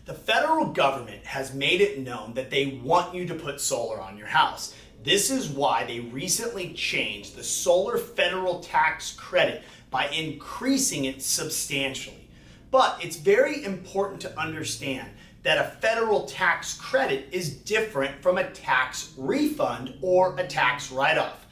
The federal government has made it known that they want you to put solar on your house. This is why they recently changed the solar federal tax credit by increasing it substantially. But it's very important to understand that a federal tax credit is different from a tax refund or a tax write-off.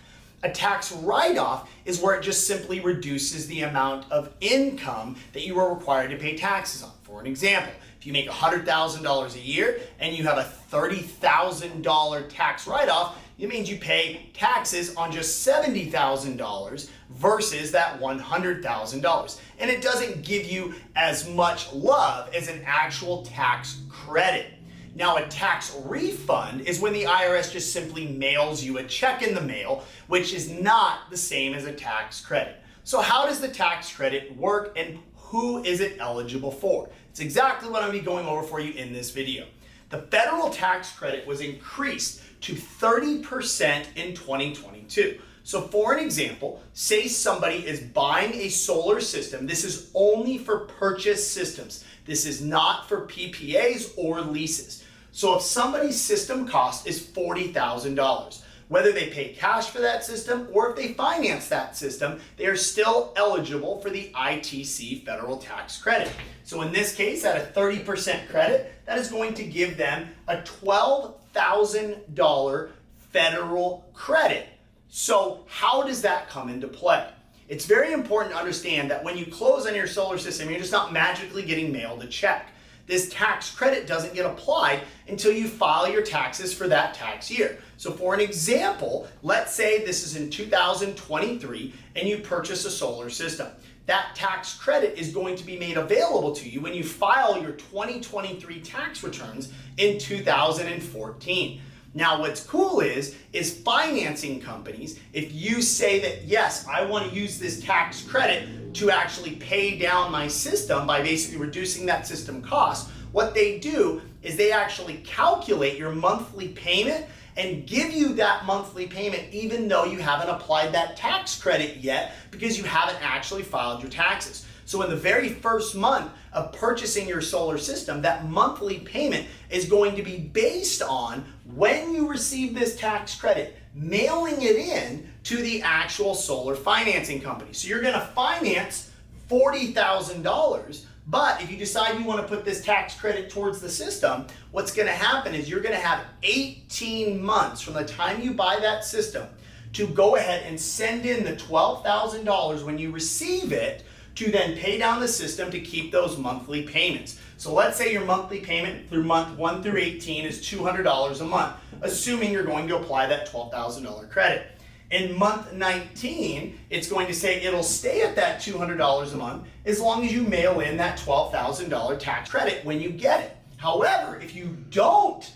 A tax write-off is where it just simply reduces the amount of income that you are required to pay taxes on. For an example, if you make $100,000 a year and you have a $30,000 tax write-off, it means you pay taxes on just $70,000 versus that $100,000. And it doesn't give you as much love as an actual tax credit. Now, a tax refund is when the IRS just simply mails you a check in the mail, which is not the same as a tax credit. So how does the tax credit work and who is it eligible for? It's exactly what I'm going to be going over for you in this video. The federal tax credit was increased to 30% in 2022. So for an example, say somebody is buying a solar system. This is only for purchase systems. This is not for PPAs or leases. So if somebody's system cost is $40,000, whether they pay cash for that system or if they finance that system, they are still eligible for the ITC federal tax credit. So in this case, at a 30% credit, that is going to give them a $12,000 federal credit. So how does that come into play? It's very important to understand that when you close on your solar system, you're just not magically getting mailed a check. This tax credit doesn't get applied until you file your taxes for that tax year. So for an example, let's say this is in 2023 and you purchase a solar system. That tax credit is going to be made available to you when you file your 2023 tax returns in 2014. Now what's cool is financing companies, if you say that, yes, I want to use this tax credit to actually pay down my system by basically reducing that system cost, what they do is they actually calculate your monthly payment and give you that monthly payment even though you haven't applied that tax credit yet because you haven't actually filed your taxes. So in the very first month of purchasing your solar system, that monthly payment is going to be based on when you receive this tax credit, mailing it in to the actual solar financing company. So you're gonna finance $40,000, but if you decide you wanna put this tax credit towards the system, what's gonna happen is you're gonna have 18 months from the time you buy that system to go ahead and send in the $12,000 when you receive it to then pay down the system to keep those monthly payments. So let's say your monthly payment through month 1 through 18 is $200 a month, assuming you're going to apply that $12,000 credit. In month 19, it's going to say it'll stay at that $200 a month as long as you mail in that $12,000 tax credit when you get it. However, if you don't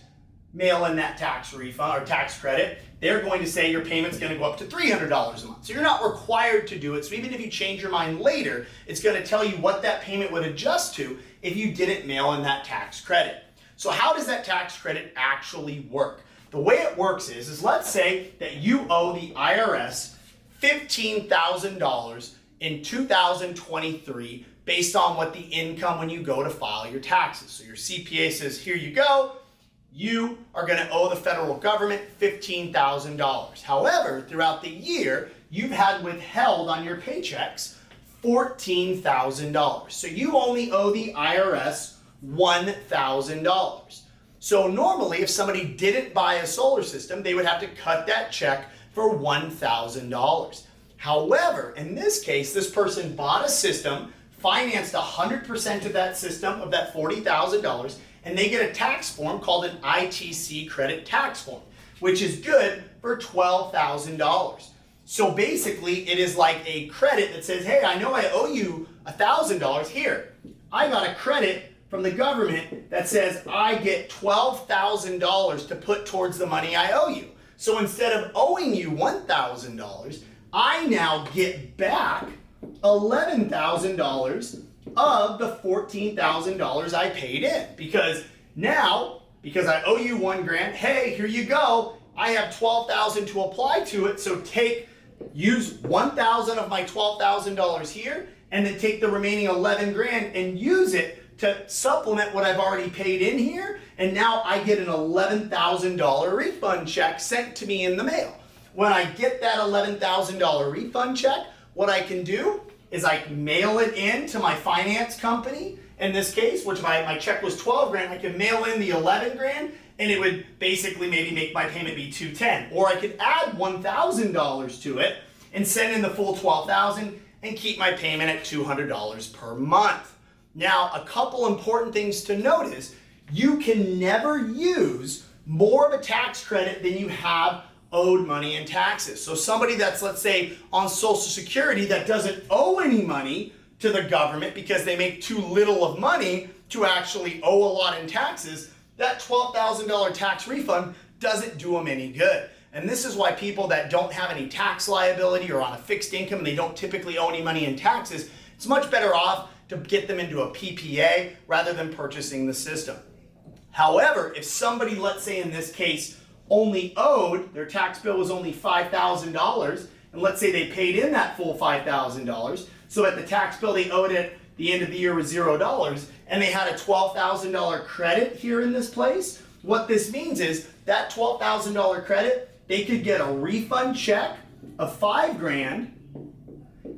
mail in that tax refund or tax credit, they're going to say your payment's going to go up to $300 a month. So you're not required to do it. So even if you change your mind later, it's going to tell you what that payment would adjust to if you didn't mail in that tax credit. So how does that tax credit actually work? The way it works is let's say that you owe the IRS $15,000 in 2023 based on what the income when you go to file your taxes. So your CPA says, here you go. You are going to owe the federal government $15,000. However, throughout the year, you've had withheld on your paychecks $14,000. So you only owe the IRS $1,000. So normally, if somebody didn't buy a solar system, they would have to cut that check for $1,000. However, in this case, this person bought a system, financed 100% of that system, of that $40,000, and they get a tax form called an ITC credit tax form, which is good for $12,000. So basically, it is like a credit that says, hey, I know I owe you $1,000 here. I got a credit from the government that says I get $12,000 to put towards the money I owe you. So instead of owing you $1,000, I now get back $11,000 of the $14,000 I paid in, because now, because I owe you $1,000, hey, here you go. I have $12,000 to apply to it. So use $1,000 of my $12,000 here, and then take the remaining $11,000 and use it to supplement what I've already paid in here, and now I get an $11,000 refund check sent to me in the mail. When I get that $11,000 refund check, what I can do is I can mail it in to my finance company. In this case, which my check was 12 grand, I can mail in the 11 grand, and it would basically maybe make my payment be $210. Or I could add $1,000 to it and send in the full $12,000 and keep my payment at $200 per month. Now, a couple important things to notice: you can never use more of a tax credit than you have owed money in taxes. So somebody that's, let's say, on Social Security that doesn't owe any money to the government because they make too little of money to actually owe a lot in taxes, that $12,000 tax refund doesn't do them any good. And this is why people that don't have any tax liability or on a fixed income and they don't typically owe any money in taxes, it's much better off to get them into a PPA rather than purchasing the system. However, if somebody, let's say in this case, only owed, their tax bill was only $5,000, and let's say they paid in that full $5,000, so at the tax bill they owed at the end of the year was $0, and they had a $12,000 credit here in this place, what this means is that $12,000 credit, they could get a refund check of $5 grand,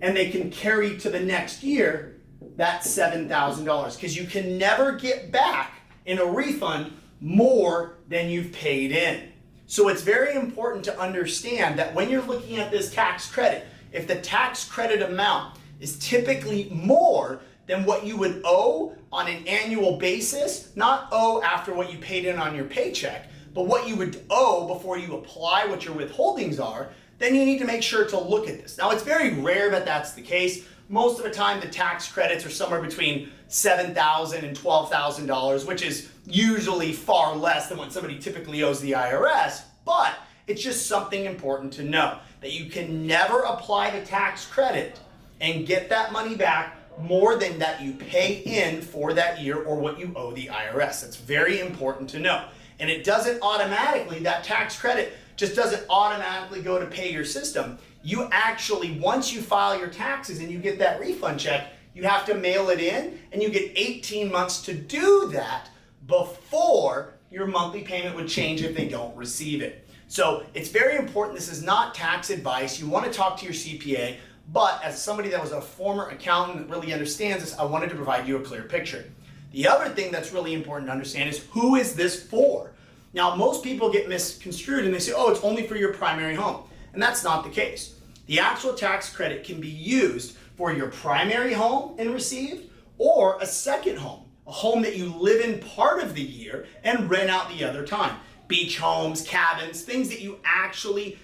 and they can carry to the next year that $7,000, because you can never get back in a refund more than you've paid in. So it's very important to understand that when you're looking at this tax credit, if the tax credit amount is typically more than what you would owe on an annual basis, not owe after what you paid in on your paycheck, but what you would owe before you apply what your withholdings are, then you need to make sure to look at this. Now, it's very rare that that's the case. Most of the time, the tax credits are somewhere between $7,000 and $12,000, which is usually far less than what somebody typically owes the IRS, but it's just something important to know, that you can never apply the tax credit and get that money back more than that you pay in for that year or what you owe the IRS. That's very important to know. And it doesn't automatically, that tax credit just doesn't automatically go to pay your system. You actually, once you file your taxes and you get that refund check, you have to mail it in, and you get 18 months to do that before your monthly payment would change if they don't receive it. So it's very important. This is not tax advice. You want to talk to your CPA, but as somebody that was a former accountant that really understands this, I wanted to provide you a clear picture. The other thing that's really important to understand is, who is this for? Now, most people get misconstrued and they say, oh, it's only for your primary home. And that's not the case. The actual tax credit can be used for your primary home and received, or a second home, a home that you live in part of the year and rent out the other time. Beach homes, cabins, things that you actually,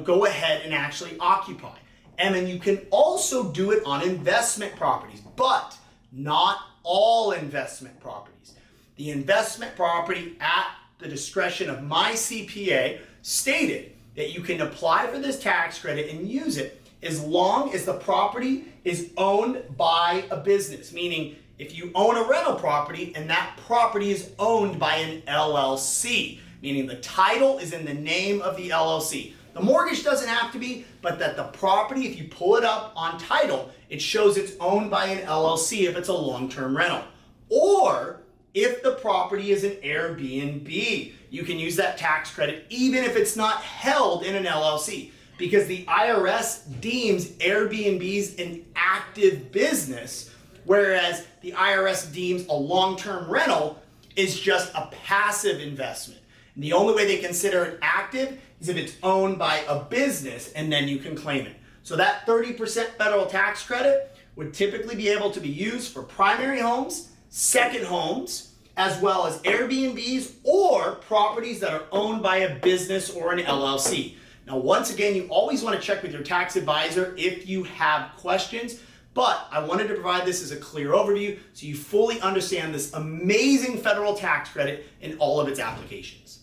go ahead and actually occupy. And then you can also do it on investment properties, but not all investment properties. The investment property, at the discretion of my CPA, stated that you can apply for this tax credit and use it as long as the property is owned by a business. Meaning, if you own a rental property and that property is owned by an LLC, meaning the title is in the name of the LLC. The mortgage doesn't have to be, but that the property, if you pull it up on title, it shows it's owned by an LLC if it's a long-term rental. Or if the property is an Airbnb, you can use that tax credit even if it's not held in an LLC, because the IRS deems Airbnbs an active business, whereas the IRS deems a long-term rental is just a passive investment. And the only way they consider it active is if it's owned by a business, and then you can claim it. So that 30% federal tax credit would typically be able to be used for primary homes, second homes, as well as Airbnbs or properties that are owned by a business or an LLC. Now, once again, you always want to check with your tax advisor if you have questions, but I wanted to provide this as a clear overview so you fully understand this amazing federal tax credit and all of its applications.